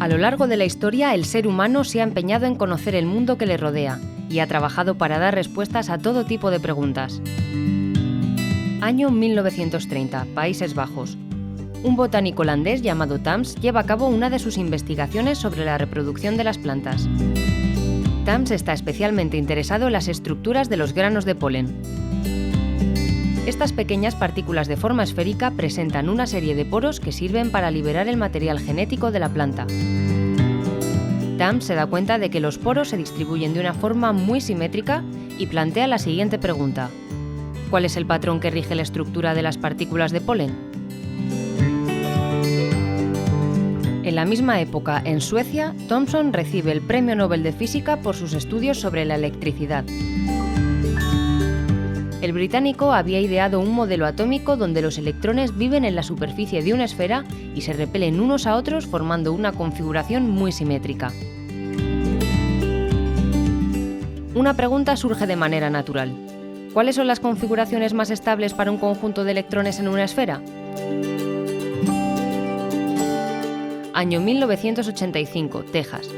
A lo largo de la historia, el ser humano se ha empeñado en conocer el mundo que le rodea y ha trabajado para dar respuestas a todo tipo de preguntas. Año 1930, Países Bajos. Un botánico holandés llamado Thams lleva a cabo una de sus investigaciones sobre la reproducción de las plantas. Thams está especialmente interesado en las estructuras de los granos de polen. Estas pequeñas partículas de forma esférica presentan una serie de poros que sirven para liberar el material genético de la planta. Thams se da cuenta de que los poros se distribuyen de una forma muy simétrica y plantea la siguiente pregunta: ¿cuál es el patrón que rige la estructura de las partículas de polen? En la misma época, en Suecia, Thomson recibe el Premio Nobel de Física por sus estudios sobre la electricidad. El británico había ideado un modelo atómico donde los electrones viven en la superficie de una esfera y se repelen unos a otros formando una configuración muy simétrica. Una pregunta surge de manera natural. ¿Cuáles son las configuraciones más estables para un conjunto de electrones en una esfera? Año 1985, Texas.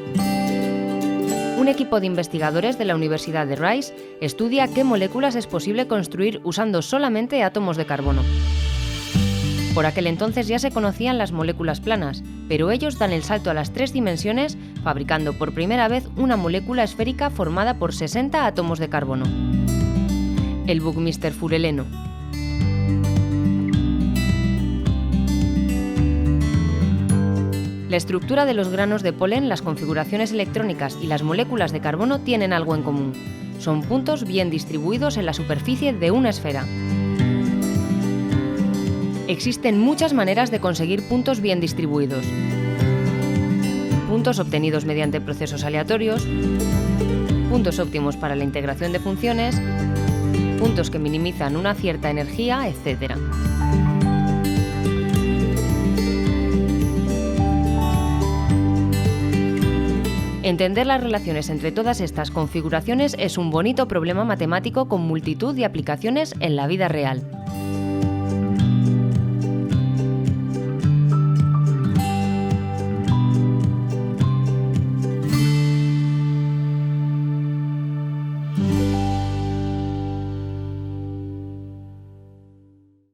Un equipo de investigadores de la Universidad de Rice estudia qué moléculas es posible construir usando solamente átomos de carbono. Por aquel entonces ya se conocían las moléculas planas, pero ellos dan el salto a las 3 dimensiones fabricando por primera vez una molécula esférica formada por 60 átomos de carbono. El Buckminster Fuseleno. La estructura de los granos de polen, las configuraciones electrónicas y las moléculas de carbono tienen algo en común. Son puntos bien distribuidos en la superficie de una esfera. Existen muchas maneras de conseguir puntos bien distribuidos. Puntos obtenidos mediante procesos aleatorios, puntos óptimos para la integración de funciones, puntos que minimizan una cierta energía, etc. Entender las relaciones entre todas estas configuraciones es un bonito problema matemático con multitud de aplicaciones en la vida real.